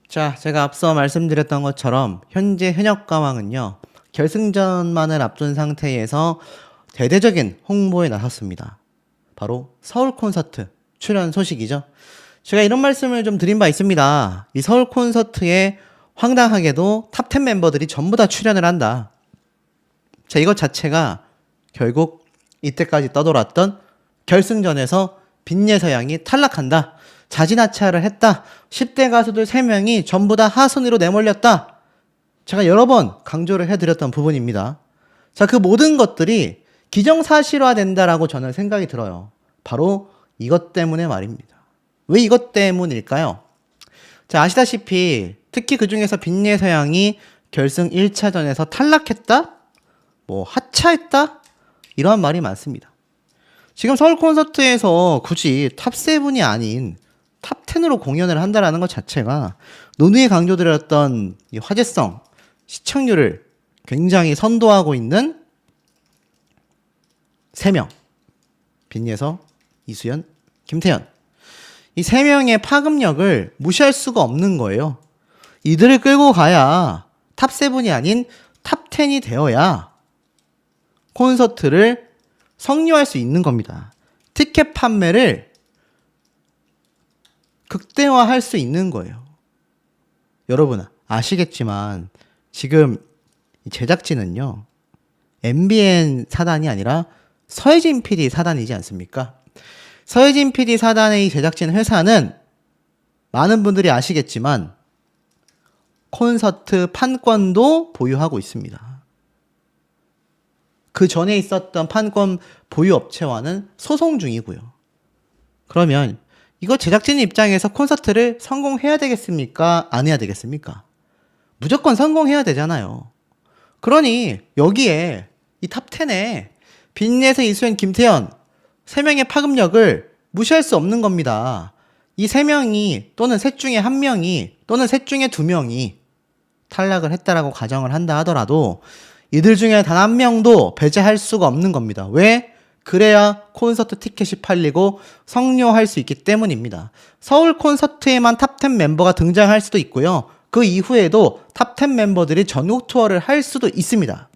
자, 제가 앞서 말씀드렸던 것처럼 현재 현역가왕은요, 결승전만을 앞둔 상태에서 대대적인 홍보에 나섰습니다. 바로 서울 콘서트 출연 소식이죠. 제가 이런 말씀을 좀 드린 바 있습니다. 이 서울 콘서트에 황당하게도 탑10 멤버들이 전부 다 출연을 한다. 자, 이것 자체가 결국 이때까지 떠돌았던 결승전에서 빈예서양이 탈락한다. 자진하차를 했다. 10대 가수들 3명이 전부 다 하순위로 내몰렸다. 제가 여러 번 강조를 해드렸던 부분입니다. 자, 그 모든 것들이 기정사실화된다라고 저는 생각이 들어요. 바로 이것 때문에 말입니다. 왜 이것 때문일까요? 자, 아시다시피 특히 그 중에서 빈예서양이 결승 1차전에서 탈락했다? 하차했다? 이러한 말이 많습니다. 지금 서울 콘서트에서 굳이 탑7이 아닌 탑10으로 공연을 한다라는 것 자체가 논의에 강조드렸던 이 화제성, 시청률을 굉장히 선도하고 있는 3명. 빈예서, 이수연, 김태현. 이 3명의 파급력을 무시할 수가 없는 거예요. 이들을 끌고 가야 탑7이 아닌 탑10이 되어야 콘서트를 성료할 수 있는 겁니다. 티켓 판매를 극대화할 수 있는 거예요. 여러분 아시겠지만 지금 제작진은요, MBN 사단이 아니라 서혜진 PD 사단이지 않습니까? 서혜진 PD 사단의 이 제작진 회사는 많은 분들이 아시겠지만 콘서트 판권도 보유하고 있습니다. 그 전에 있었던 판권 보유 업체와는 소송 중이고요. 그러면 이거 제작진 입장에서 콘서트를 성공해야 되겠습니까? 안 해야 되겠습니까? 무조건 성공해야 되잖아요. 그러니 여기에 이 탑10에 빈예서, 이수연, 김태현 3명의 파급력을 무시할 수 없는 겁니다. 이 3명이 또는 셋 중에 1명이 또는 셋 중에 2명이 탈락을 했다라고 가정을 한다 하더라도 이들 중에 단 한 명도 배제할 수가 없는 겁니다. 왜? 그래야 콘서트 티켓이 팔리고 성료할 수 있기 때문입니다. 서울 콘서트에만 탑10 멤버가 등장할 수도 있고요. 그 이후에도 탑10 멤버들이 전국 투어를 할 수도 있습니다.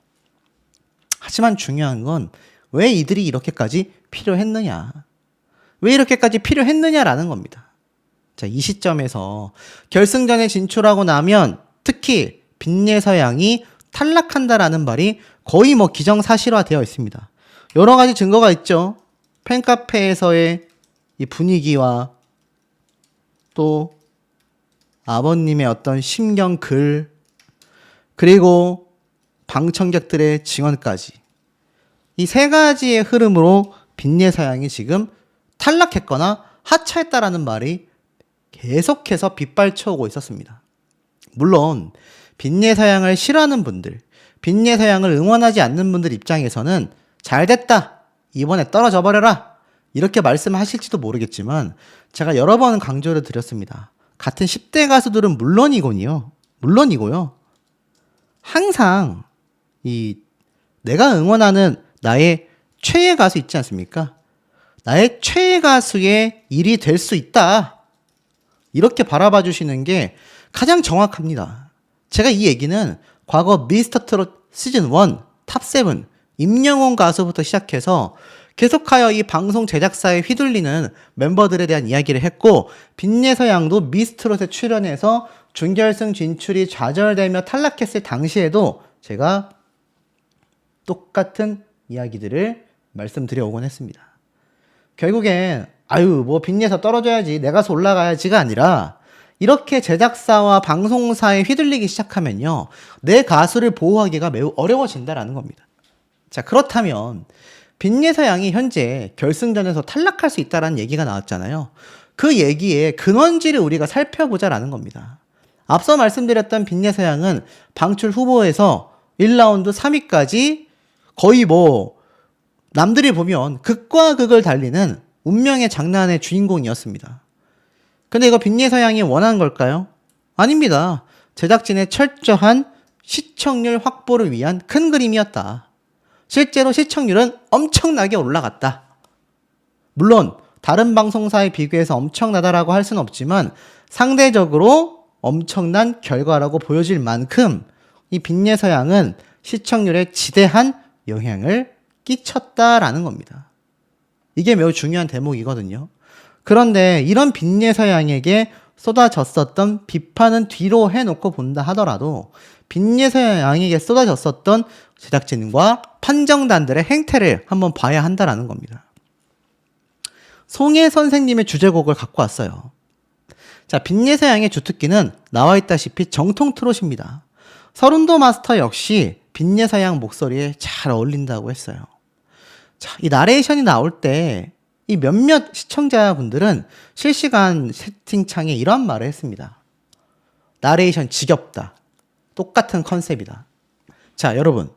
하지만 중요한 건 왜 이들이 이렇게까지 필요했느냐? 왜 이렇게까지 필요했느냐라는 겁니다. 자, 이 시점에서 결승전에 진출하고 나면 특히 빈예서양이 탈락한다라는 말이 거의 기정사실화되어 있습니다. 여러 가지 증거가 있죠. 팬카페에서의 이 분위기와 또 아버님의 어떤 심경 글, 그리고 방청객들의 증언까지. 이 3가지의 흐름으로 빈예서양이 지금 탈락했거나 하차했다라는 말이 계속해서 빗발쳐오고 있었습니다. 물론 빈예서양을 싫어하는 분들, 빈예서양을 응원하지 않는 분들 입장에서는 잘됐다, 이번에 떨어져 버려라, 이렇게 말씀하실지도 모르겠지만 제가 여러 번 강조를 드렸습니다. 같은 10대 가수들은 물론이고요. 항상 내가 응원하는 나의 최애 가수 있지 않습니까? 나의 최애 가수의 일이 될 수 있다, 이렇게 바라봐 주시는 게 가장 정확합니다. 제가 이 얘기는 과거 미스터트롯 시즌 1 탑7 임영웅 가수부터 시작해서 계속하여 이 방송 제작사에 휘둘리는 멤버들에 대한 이야기를 했고, 빈예서양도 미스트롯에 출연해서 준결승 진출이 좌절되며 탈락했을 당시에도 제가 똑같은 이야기들을 말씀드려오곤 했습니다. 결국엔 빈예서 떨어져야지, 내 가수 올라가야지가 아니라 이렇게 제작사와 방송사에 휘둘리기 시작하면요, 내 가수를 보호하기가 매우 어려워진다라는 겁니다. 자, 그렇다면 빈예서양이 현재 결승전에서 탈락할 수 있다는 얘기가 나왔잖아요. 그 얘기의 근원지를 우리가 살펴보자라는 겁니다. 앞서 말씀드렸던 빈예서양은 방출 후보에서 1라운드 3위까지 거의 남들이 보면 극과 극을 달리는 운명의 장난의 주인공이었습니다. 근데 이거 빈예서양이 원한 걸까요? 아닙니다. 제작진의 철저한 시청률 확보를 위한 큰 그림이었다. 실제로 시청률은 엄청나게 올라갔다. 물론 다른 방송사에 비교해서 엄청나다라고 할 수는 없지만 상대적으로 엄청난 결과라고 보여질 만큼 이 빈예서양은 시청률에 지대한 영향을 끼쳤다라는 겁니다. 이게 매우 중요한 대목이거든요. 그런데 이런 빈예서양에게 쏟아졌었던 비판은 뒤로 해놓고 본다 하더라도 빈예서양에게 쏟아졌었던 제작진과 판정단들의 행태를 한번 봐야 한다라는 겁니다. 송혜 선생님의 주제곡을 갖고 왔어요. 자, 빈예서양의 주특기는 나와 있다시피 정통 트롯입니다. 서른도 마스터 역시 빈예서양 목소리에 잘 어울린다고 했어요. 자, 이 나레이션이 나올 때 이 몇몇 시청자분들은 실시간 채팅창에 이런 말을 했습니다. 나레이션 지겹다. 똑같은 컨셉이다. 자, 여러분.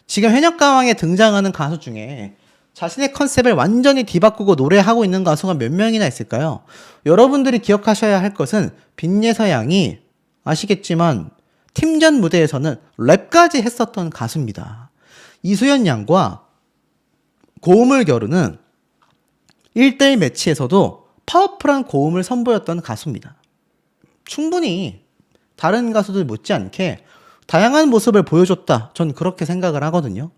지금 현역가왕에 등장하는 가수 중에 자신의 컨셉을 완전히 뒤바꾸고 노래하고 있는 가수가 몇 명이나 있을까요? 여러분들이 기억하셔야 할 것은 빈예서양이 아시겠지만 팀전 무대에서는 랩까지 했었던 가수입니다. 이수연 양과 고음을 겨루는 1대1 매치에서도 파워풀한 고음을 선보였던 가수입니다. 충분히 다른 가수들 못지않게 다양한 모습을 보여줬다. 전 그렇게 생각을 하거든요.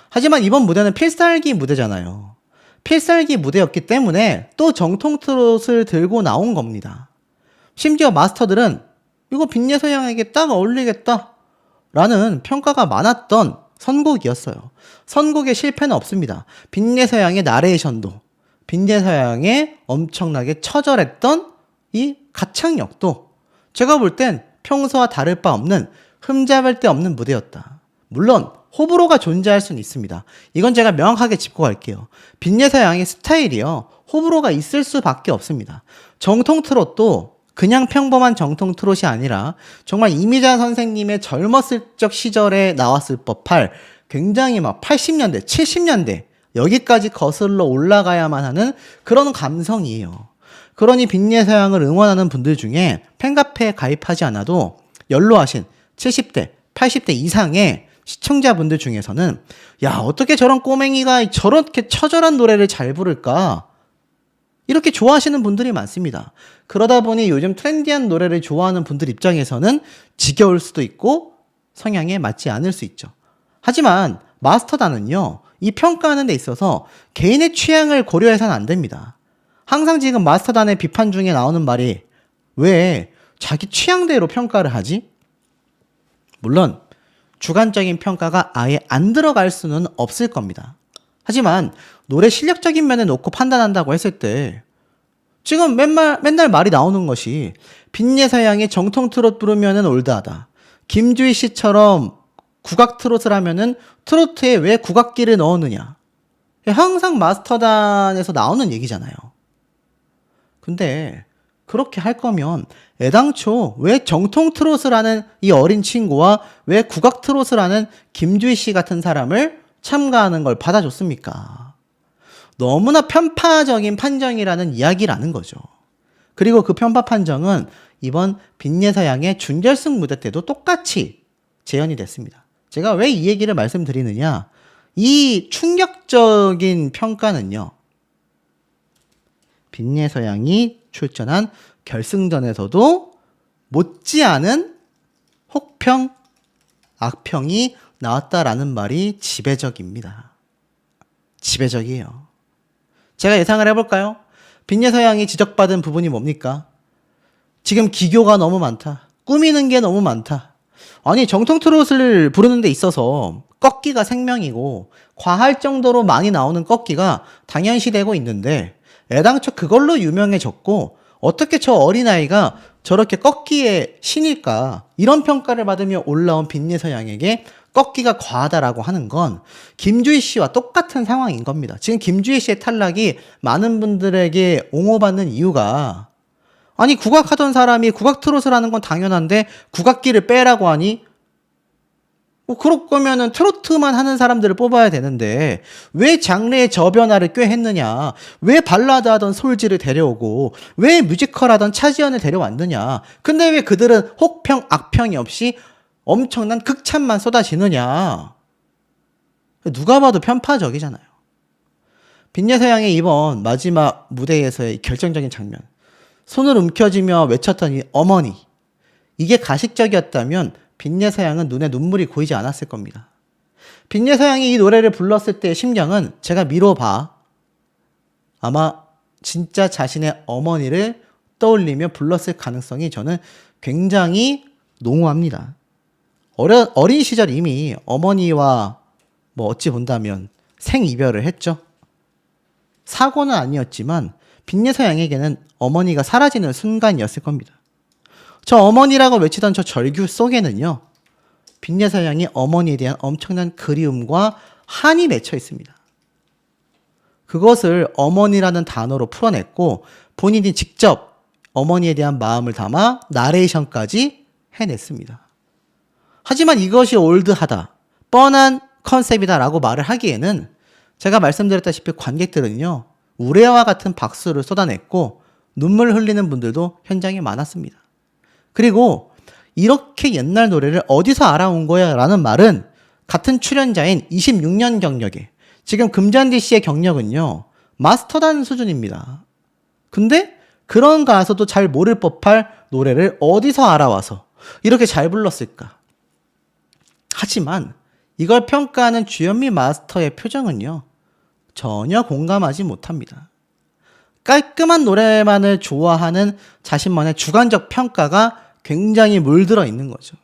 하지만 이번 무대는 필살기 무대잖아요. 필살기 무대였기 때문에 또 정통 트롯을 들고 나온 겁니다. 심지어 마스터들은 이거 빈예서양에게 딱 어울리겠다 라는 평가가 많았던 선곡이었어요. 선곡에 실패는 없습니다. 빈예서양의 나레이션도, 빈예서양의 엄청나게 처절했던 이 가창력도 제가 볼 땐 평소와 다를 바 없는 흠잡을 데 없는 무대였다. 물론 호불호가 존재할 수는 있습니다. 이건 제가 명확하게 짚고 갈게요. 빈예서양의 스타일이요, 호불호가 있을 수밖에 없습니다. 정통 트롯도 그냥 평범한 정통 트롯이 아니라 정말 이미자 선생님의 젊었을 적 시절에 나왔을 법할 굉장히 막 80년대, 70년대 여기까지 거슬러 올라가야만 하는 그런 감성이에요. 그러니 빈예서양을 응원하는 분들 중에 팬카페에 가입하지 않아도 연로하신 70대, 80대 이상의 시청자분들 중에서는 야, 어떻게 저런 꼬맹이가 저렇게 처절한 노래를 잘 부를까? 이렇게 좋아하시는 분들이 많습니다. 그러다 보니 요즘 트렌디한 노래를 좋아하는 분들 입장에서는 지겨울 수도 있고 성향에 맞지 않을 수 있죠. 하지만 마스터단은요, 이 평가하는 데 있어서 개인의 취향을 고려해서는 안 됩니다. 항상 지금 마스터단의 비판 중에 나오는 말이 왜 자기 취향대로 평가를 하지? 물론 주관적인 평가가 아예 안 들어갈 수는 없을 겁니다. 하지만 노래 실력적인 면에 놓고 판단한다고 했을 때 지금 맨날 말이 나오는 것이 빈예서양이 정통 트롯 부르면은 올드하다. 김주희 씨처럼 국악 트롯을 하면은 트로트에 왜 국악기를 넣었느냐. 항상 마스터단에서 나오는 얘기잖아요. 근데 그렇게 할 거면 애당초 왜 정통 트롯을 하는 이 어린 친구와 왜 국악 트롯을 하는 김주희 씨 같은 사람을 참가하는 걸 받아줬습니까? 너무나 편파적인 판정이라는 이야기라는 거죠. 그리고 그 편파 판정은 이번 빈예서양의 준결승 무대 때도 똑같이 재현이 됐습니다. 제가 왜 이 얘기를 말씀드리느냐? 이 충격적인 평가는요, 빈예서양이 출전한 결승전에서도 못지않은 혹평, 악평이 나왔다라는 말이 지배적입니다. 지배적이에요. 제가 예상을 해볼까요? 빈예서양이 지적받은 부분이 뭡니까? 지금 기교가 너무 많다. 꾸미는 게 너무 많다. 아니, 정통 트롯을 부르는 데 있어서 꺾기가 생명이고 과할 정도로 많이 나오는 꺾기가 당연시되고 있는데 애당초 그걸로 유명해졌고 어떻게 저 어린아이가 저렇게 꺾기에 신일까? 이런 평가를 받으며 올라온 빈예서양에게 꺾기가 과하다라고 하는 건 김주희 씨와 똑같은 상황인 겁니다. 지금 김주희 씨의 탈락이 많은 분들에게 옹호받는 이유가 아니, 국악하던 사람이 국악 트롯을 하는 건 당연한데 국악기를 빼라고 하니 그럴 거면은 트로트만 하는 사람들을 뽑아야 되는데 왜 장르의 저변화를 꾀했느냐, 왜 발라드 하던 솔지를 데려오고 왜 뮤지컬 하던 차지연을 데려왔느냐. 근데 왜 그들은 혹평 악평이 없이 엄청난 극찬만 쏟아지느냐. 누가 봐도 편파적이잖아요. 빈예서양의 이번 마지막 무대에서의 결정적인 장면, 손을 움켜쥐며 외쳤던 이 어머니, 이게 가식적이었다면 빈예서양은 눈에 눈물이 고이지 않았을 겁니다. 빈예서양이 이 노래를 불렀을 때의 심경은 제가 미뤄봐 아마 진짜 자신의 어머니를 떠올리며 불렀을 가능성이 저는 굉장히 농후합니다. 어린 시절 이미 어머니와 어찌 본다면 생이별을 했죠. 사고는 아니었지만 빈예서양에게는 어머니가 사라지는 순간이었을 겁니다. 저 어머니라고 외치던 저 절규 속에는요, 빈예서양이 어머니에 대한 엄청난 그리움과 한이 맺혀 있습니다. 그것을 어머니라는 단어로 풀어냈고 본인이 직접 어머니에 대한 마음을 담아 나레이션까지 해냈습니다. 하지만 이것이 올드하다, 뻔한 컨셉이다라고 말을 하기에는 제가 말씀드렸다시피 관객들은요, 우레와 같은 박수를 쏟아냈고 눈물 흘리는 분들도 현장에 많았습니다. 그리고 이렇게 옛날 노래를 어디서 알아온 거야 라는 말은 같은 출연자인 26년 경력에 지금 금잔디 씨의 경력은요, 마스터단 수준입니다. 근데 그런 가수도 잘 모를 법할 노래를 어디서 알아와서 이렇게 잘 불렀을까? 하지만 이걸 평가하는 주현미 마스터의 표정은요, 전혀 공감하지 못합니다. 깔끔한 노래만을 좋아하는 자신만의 주관적 평가가 굉장히 물들어 있는 거죠.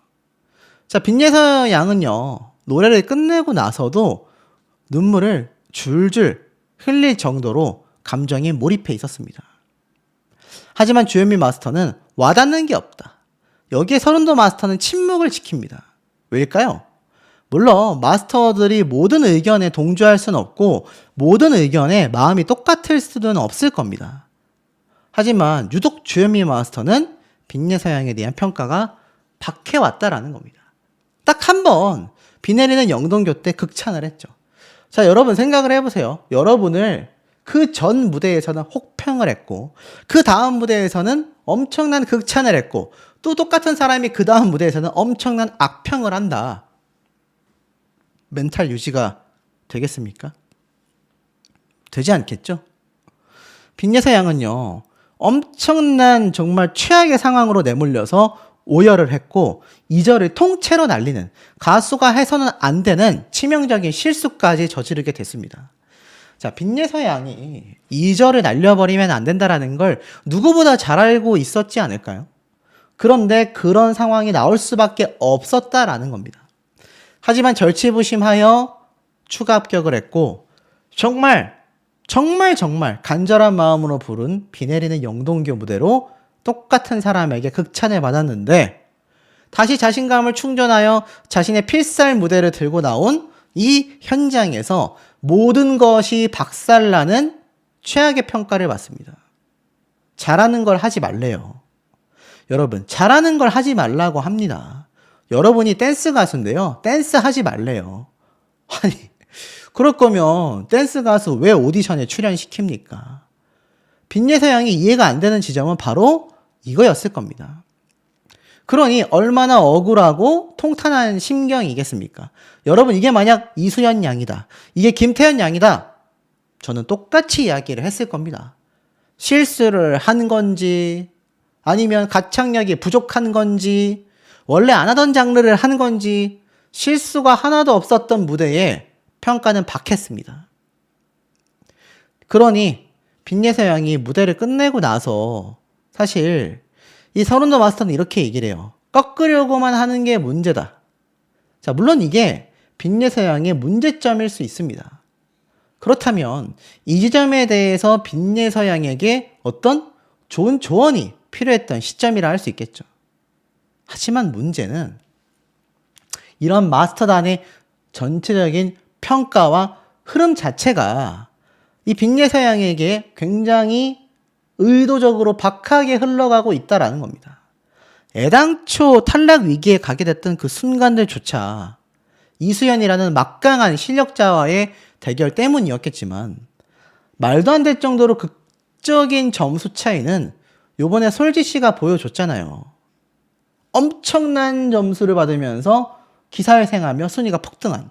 자, 빈예서양은요, 노래를 끝내고 나서도 눈물을 줄줄 흘릴 정도로 감정에 몰입해 있었습니다. 하지만 주현미 마스터는 와닿는 게 없다. 여기에 서른도 마스터는 침묵을 지킵니다. 왜일까요? 물론 마스터들이 모든 의견에 동조할 수는 없고 모든 의견에 마음이 똑같을 수는 없을 겁니다. 하지만 유독 주현미 마스터는 빈예서양에 대한 평가가 박해왔다라는 겁니다. 딱 한 번 비 내리는 영동교 때 극찬을 했죠. 자, 여러분 생각을 해보세요. 여러분을 그 전 무대에서는 혹평을 했고 그 다음 무대에서는 엄청난 극찬을 했고 또 똑같은 사람이 그 다음 무대에서는 엄청난 악평을 한다. 멘탈 유지가 되겠습니까? 되지 않겠죠? 빈예서양은요, 엄청난 정말 최악의 상황으로 내몰려서 오열을 했고 2절을 통째로 날리는, 가수가 해서는 안 되는 치명적인 실수까지 저지르게 됐습니다. 자, 빈예서양이 2절을 날려버리면 안 된다라는 걸 누구보다 잘 알고 있었지 않을까요? 그런데 그런 상황이 나올 수밖에 없었다라는 겁니다. 하지만 절치부심하여 추가 합격을 했고 정말 간절한 마음으로 부른 비 내리는 영동교 무대로 똑같은 사람에게 극찬을 받았는데 다시 자신감을 충전하여 자신의 필살 무대를 들고 나온 이 현장에서 모든 것이 박살나는 최악의 평가를 받습니다. 잘하는 걸 하지 말래요. 여러분, 잘하는 걸 하지 말라고 합니다. 여러분이 댄스 가수인데요, 댄스 하지 말래요. 아니, 그럴 거면 댄스 가수 왜 오디션에 출연시킵니까? 빈예서양이 이해가 안 되는 지점은 바로 이거였을 겁니다. 그러니 얼마나 억울하고 통탄한 심경이겠습니까? 여러분, 이게 만약 이수연 양이다, 이게 김태현 양이다, 저는 똑같이 이야기를 했을 겁니다. 실수를 한 건지 아니면 가창력이 부족한 건지 원래 안 하던 장르를 한 건지 실수가 하나도 없었던 무대에 평가는 박했습니다. 그러니 빈예서양이 무대를 끝내고 나서 사실 이 서른도 마스터는 이렇게 얘기를 해요. 꺾으려고만 하는 게 문제다. 자, 물론 이게 빈예서양의 문제점일 수 있습니다. 그렇다면 이 지점에 대해서 빈예서양에게 어떤 좋은 조언이 필요했던 시점이라 할 수 있겠죠. 하지만 문제는 이런 마스터단의 전체적인 평가와 흐름 자체가 이 빈예서양에게 굉장히 의도적으로 박하게 흘러가고 있다라는 겁니다. 애당초 탈락 위기에 가게 됐던 그 순간들조차 이수연이라는 막강한 실력자와의 대결 때문이었겠지만 말도 안 될 정도로 극적인 점수 차이는 요번에 솔지 씨가 보여줬잖아요. 엄청난 점수를 받으면서 기사회생하며 순위가 폭등한,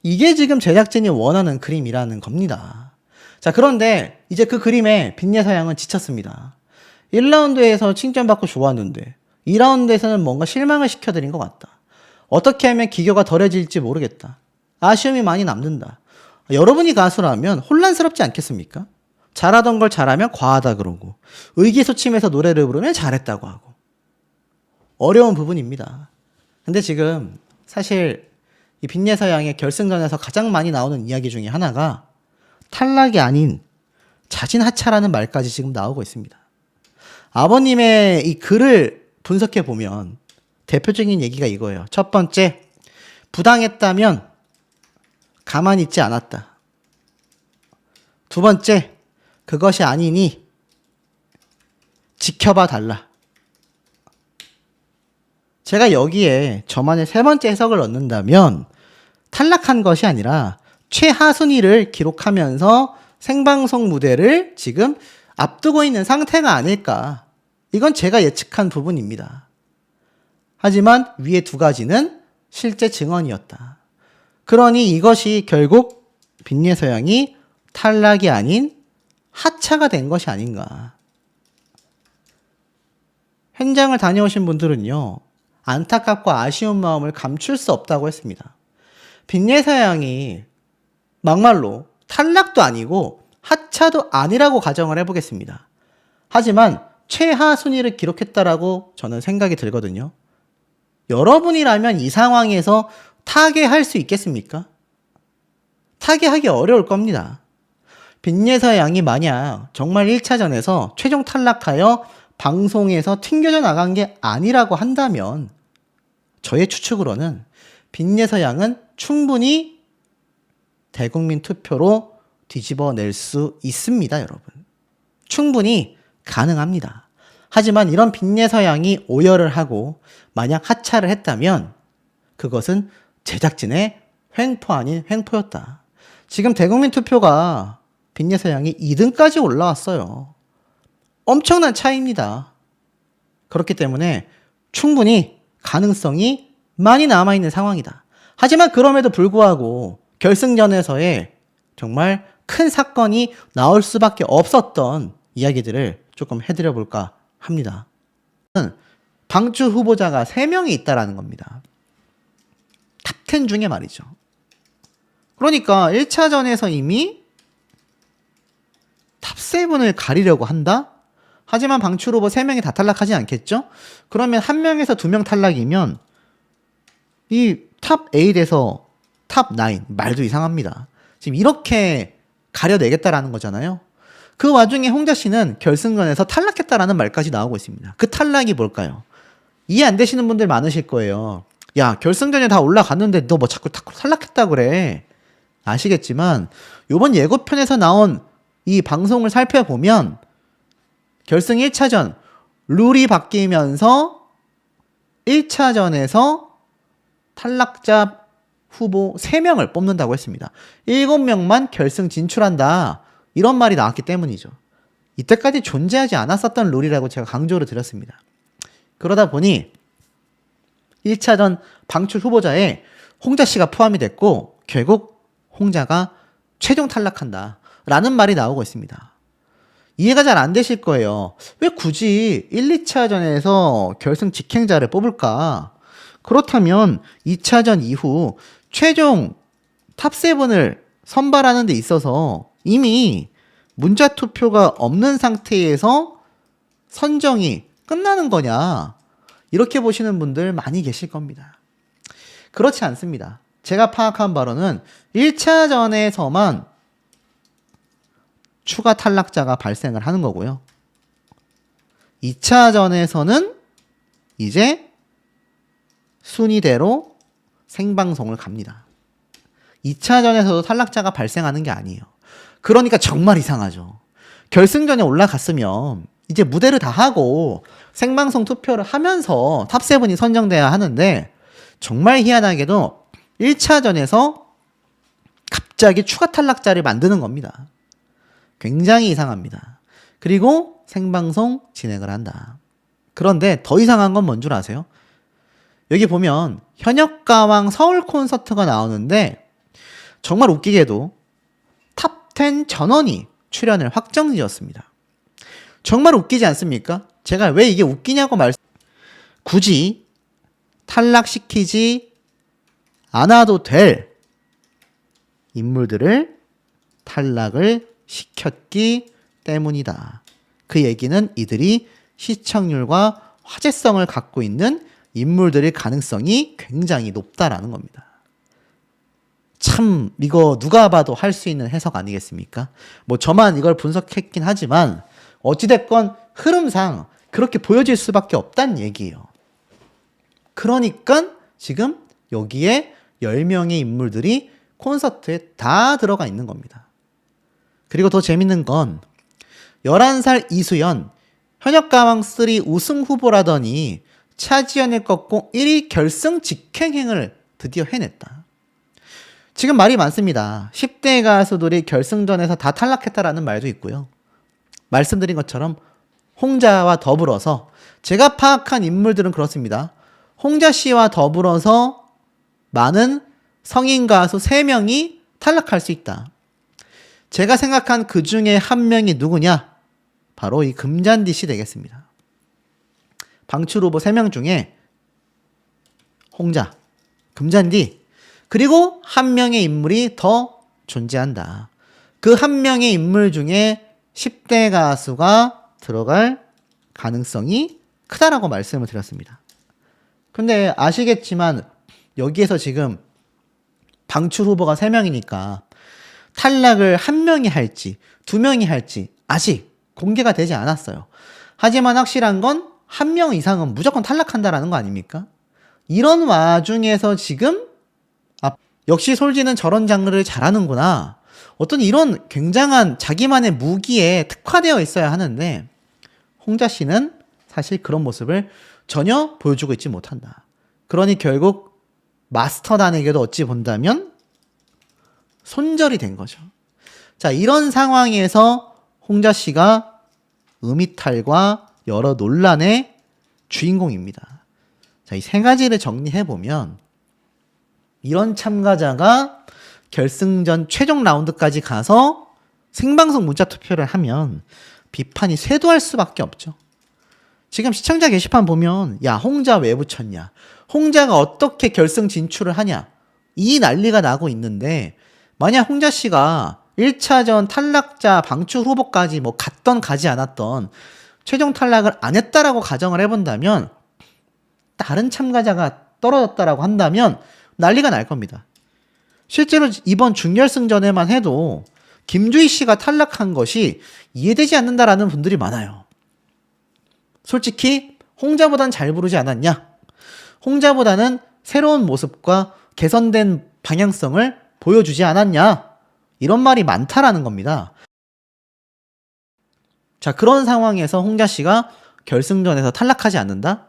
이게 지금 제작진이 원하는 그림이라는 겁니다. 자, 그런데 이제 그 그림에 빈예서양은 지쳤습니다. 1라운드에서 칭찬받고 좋았는데 2라운드에서는 뭔가 실망을 시켜드린 것 같다. 어떻게 하면 기교가 덜해질지 모르겠다. 아쉬움이 많이 남는다. 여러분이 가수라면 혼란스럽지 않겠습니까? 잘하던 걸 잘하면 과하다 그러고 의기소침해서 노래를 부르면 잘했다고 하고 어려운 부분입니다. 근데 지금 사실 이 빈예서양의 결승전에서 가장 많이 나오는 이야기 중에 하나가 탈락이 아닌 자진하차라는 말까지 지금 나오고 있습니다. 아버님의 이 글을 분석해 보면 대표적인 얘기가 이거예요. 첫 번째, 부당했다면 가만히 있지 않았다. 두 번째, 그것이 아니니 지켜봐 달라. 제가 여기에 저만의 세 번째 해석을 넣는다면 탈락한 것이 아니라 최하순위를 기록하면서 생방송 무대를 지금 앞두고 있는 상태가 아닐까. 이건 제가 예측한 부분입니다. 하지만 위에 두 가지는 실제 증언이었다. 그러니 이것이 결국 빈예서양이 탈락이 아닌 하차가 된 것이 아닌가. 현장을 다녀오신 분들은요, 안타깝고 아쉬운 마음을 감출 수 없다고 했습니다. 빈예서양이 막말로 탈락도 아니고 하차도 아니라고 가정을 해보겠습니다. 하지만 최하 순위를 기록했다라고 저는 생각이 들거든요. 여러분이라면 이 상황에서 타계할 수 있겠습니까? 타계하기 어려울 겁니다. 빈예서양이 만약 정말 1차전에서 최종 탈락하여 방송에서 튕겨져 나간 게 아니라고 한다면 저의 추측으로는 빈예서양은 충분히 대국민 투표로 뒤집어낼 수 있습니다, 여러분. 충분히 가능합니다. 하지만 이런 빈예서양이 오열을 하고 만약 하차를 했다면 그것은 제작진의 횡포 아닌 횡포였다. 지금 대국민 투표가 빈예서양이 2등까지 올라왔어요. 엄청난 차이입니다. 그렇기 때문에 충분히 가능성이 많이 남아있는 상황이다. 하지만 그럼에도 불구하고 결승전에서의 정말 큰 사건이 나올 수밖에 없었던 이야기들을 조금 해드려 볼까 합니다. 방출 후보자가 3명이 있다라는 겁니다. 탑10 중에 말이죠. 그러니까 1차전에서 이미 탑7을 가리려고 한다? 하지만 방출 후보 3명이 다 탈락하지 않겠죠? 그러면 1명에서 2명 탈락이면 이 탑 8에서 탑 9, 말도 이상합니다. 지금 이렇게 가려내겠다라는 거잖아요. 그 와중에 홍자 씨는 결승전에서 탈락했다라는 말까지 나오고 있습니다. 그 탈락이 뭘까요? 이해 안 되시는 분들 많으실 거예요. 야, 결승전에 다 올라갔는데 너 뭐 자꾸 탈락했다 그래. 아시겠지만 이번 예고편에서 나온 이 방송을 살펴보면 결승 1차전 룰이 바뀌면서 1차전에서 탈락자 후보 3명을 뽑는다고 했습니다. 7명만 결승 진출한다. 이런 말이 나왔기 때문이죠. 이때까지 존재하지 않았었던 룰이라고 제가 강조를 드렸습니다. 그러다 보니 1차전 방출 후보자에 홍자 씨가 포함이 됐고 결국 홍자가 최종 탈락한다 라는 말이 나오고 있습니다. 이해가 잘 안 되실 거예요. 왜 굳이 1, 2차전에서 결승 직행자를 뽑을까? 그렇다면 2차전 이후 최종 탑7을 선발하는 데 있어서 이미 문자 투표가 없는 상태에서 선정이 끝나는 거냐? 이렇게 보시는 분들 많이 계실 겁니다. 그렇지 않습니다. 제가 파악한 바로는 1차전에서만 추가 탈락자가 발생을 하는 거고요. 2차전에서는 이제 순위대로 생방송을 갑니다. 2차전에서도 탈락자가 발생하는 게 아니에요. 그러니까 정말 이상하죠. 결승전에 올라갔으면 이제 무대를 다 하고 생방송 투표를 하면서 탑7이 선정돼야 하는데 정말 희한하게도 1차전에서 갑자기 추가 탈락자를 만드는 겁니다. 굉장히 이상합니다. 그리고 생방송 진행을 한다. 그런데 더 이상한 건 뭔 줄 아세요? 여기 보면 현역가왕 서울 콘서트가 나오는데 정말 웃기게도 탑10 전원이 출연을 확정지었습니다. 정말 웃기지 않습니까? 제가 왜 이게 웃기냐고 굳이 탈락시키지 않아도 될 인물들을 탈락을 시켰기 때문이다. 그 얘기는 이들이 시청률과 화제성을 갖고 있는 인물들의 가능성이 굉장히 높다라는 겁니다. 참 이거 누가 봐도 할 수 있는 해석 아니겠습니까? 뭐 저만 이걸 분석했긴 하지만 어찌됐건 흐름상 그렇게 보여질 수밖에 없다는 얘기예요. 그러니까 지금 여기에 10명의 인물들이 콘서트에 다 들어가 있는 겁니다. 그리고 더 재밌는 건 11살 이수연 현역가왕3 우승 후보라더니 차지연을 꺾고 1위 결승 직행행을 드디어 해냈다. 지금 말이 많습니다. 10대 가수들이 결승전에서 다 탈락했다라는 말도 있고요. 말씀드린 것처럼 홍자와 더불어서 제가 파악한 인물들은 그렇습니다. 홍자 씨와 더불어서 많은 성인 가수 3명이 탈락할 수 있다. 제가 생각한 그 중에 한 명이 누구냐? 바로 이 금잔디 씨 되겠습니다. 방출 후보 3명 중에 홍자, 금잔디, 그리고 한 명의 인물이 더 존재한다. 그 한 명의 인물 중에 10대 가수가 들어갈 가능성이 크다라고 말씀을 드렸습니다. 근데 아시겠지만 여기에서 지금 방출 후보가 3명이니까 탈락을 1명이 할지 2명이 할지 아직 공개가 되지 않았어요. 하지만 확실한 건 1명 이상은 무조건 탈락한다라는 거 아닙니까? 이런 와중에서 지금 역시 솔지는 저런 장르를 잘하는구나. 어떤 이런 굉장한 자기만의 무기에 특화되어 있어야 하는데 홍자 씨는 사실 그런 모습을 전혀 보여주고 있지 못한다. 그러니 결국 마스터단에게도 어찌 본다면 손절이 된 거죠. 자, 이런 상황에서 홍자 씨가 음이탈과 여러 논란의 주인공입니다. 자, 이 3가지를 정리해보면 이런 참가자가 결승전 최종 라운드까지 가서 생방송 문자 투표를 하면 비판이 쇄도할 수밖에 없죠. 지금 시청자 게시판 보면 야 홍자 왜 붙였냐, 홍자가 어떻게 결승 진출을 하냐, 이 난리가 나고 있는데 만약 홍자 씨가 1차전 탈락자 방출 후보까지 뭐 갔던 가지 않았던 최종 탈락을 안 했다라고 가정을 해본다면 다른 참가자가 떨어졌다라고 한다면 난리가 날 겁니다. 실제로 이번 준결승전에만 해도 김주희 씨가 탈락한 것이 이해되지 않는다라는 분들이 많아요. 솔직히 홍자보단 잘 부르지 않았냐? 홍자보다는 새로운 모습과 개선된 방향성을 보여주지 않았냐? 이런 말이 많다라는 겁니다. 자, 그런 상황에서 홍자 씨가 결승전에서 탈락하지 않는다?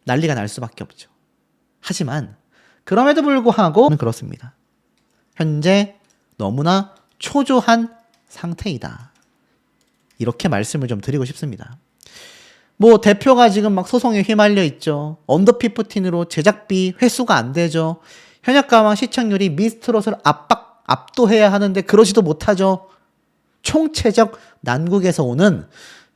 난리가 날 수밖에 없죠. 하지만 그럼에도 불구하고 그렇습니다. 현재 너무나 초조한 상태이다. 이렇게 말씀을 좀 드리고 싶습니다. 뭐 대표가 지금 막 소송에 휘말려 있죠. 언더 15으로 제작비 회수가 안 되죠. 현역가왕 시청률이 미스트롯을 압도해야 하는데 그러지도 못하죠. 총체적 난국에서 오는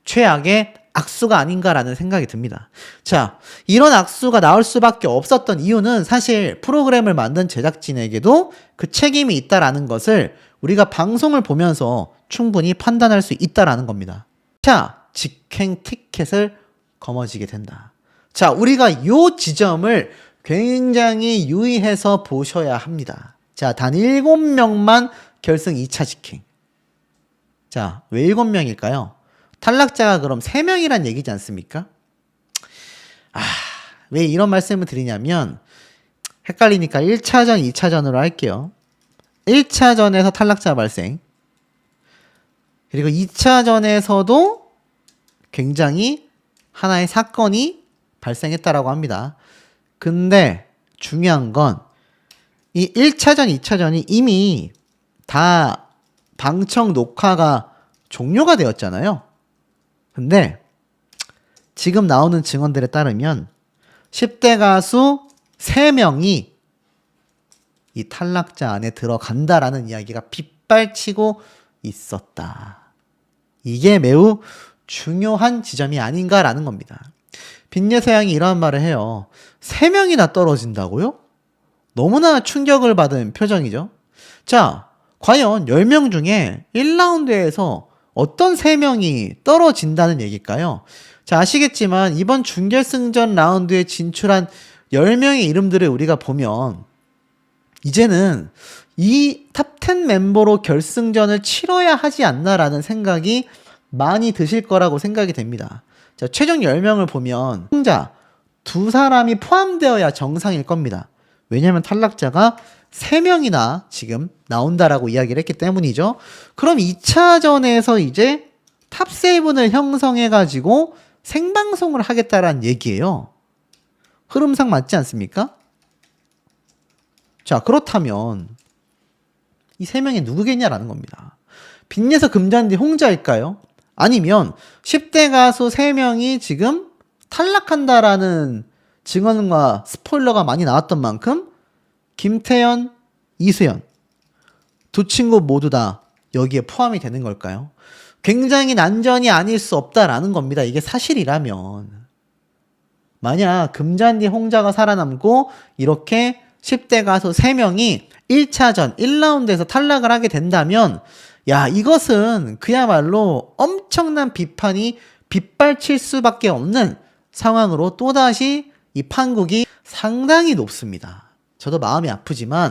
최악의 악수가 아닌가라는 생각이 듭니다. 자, 이런 악수가 나올 수밖에 없었던 이유는 사실 프로그램을 만든 제작진에게도 그 책임이 있다라는 것을 우리가 방송을 보면서 충분히 판단할 수 있다라는 겁니다. 자, 직행 티켓을 거머쥐게 된다. 자, 우리가 이 지점을 굉장히 유의해서 보셔야 합니다. 자, 단 7명만 결승 2차 직행. 자, 왜 7명일까요? 탈락자가 그럼 3명이란 얘기지 않습니까? 왜 이런 말씀을 드리냐면 헷갈리니까 1차전, 2차전으로 할게요. 1차전에서 탈락자 발생. 그리고 2차전에서도 굉장히 하나의 사건이 발생했다라고 합니다. 근데 중요한 건 이 1차전, 2차전이 이미 다 방청 녹화가 종료가 되었잖아요. 근데 지금 나오는 증언들에 따르면 10대 가수 3명이 이 탈락자 안에 들어간다라는 이야기가 빗발치고 있었다. 이게 매우 중요한 지점이 아닌가라는 겁니다. 빈예서양이 이러한 말을 해요. 3명이나 떨어진다고요? 너무나 충격을 받은 표정이죠. 자, 과연 10명 중에 1라운드에서 어떤 3명이 떨어진다는 얘기일까요? 자, 아시겠지만 이번 준결승전 라운드에 진출한 10명의 이름들을 우리가 보면 이제는 이 탑 10 멤버로 결승전을 치러야 하지 않나라는 생각이 많이 드실 거라고 생각이 됩니다. 자, 최종 10명을 보면 혼자 2사람이 포함되어야 정상일 겁니다. 왜냐면 탈락자가 3명이나 지금 나온다라고 이야기를 했기 때문이죠. 그럼 2차전에서 이제 탑7을 형성해가지고 생방송을 하겠다라는 얘기예요. 흐름상 맞지 않습니까? 자, 그렇다면 이 3명이 누구겠냐라는 겁니다. 빈예서 금잔디 홍자일까요? 아니면 10대 가수 3명이 지금 탈락한다라는 증언과 스포일러가 많이 나왔던 만큼 김태현, 이수연 두 친구 모두 다 여기에 포함이 되는 걸까요? 굉장히 난전이 아닐 수 없다라는 겁니다. 이게 사실이라면. 만약 금잔디 홍자가 살아남고 이렇게 10대 가수 3명이 1차전 1라운드에서 탈락을 하게 된다면 야, 이것은 그야말로 엄청난 비판이 빗발칠 수밖에 없는 상황으로 또다시 이 판국이 상당히 높습니다. 저도 마음이 아프지만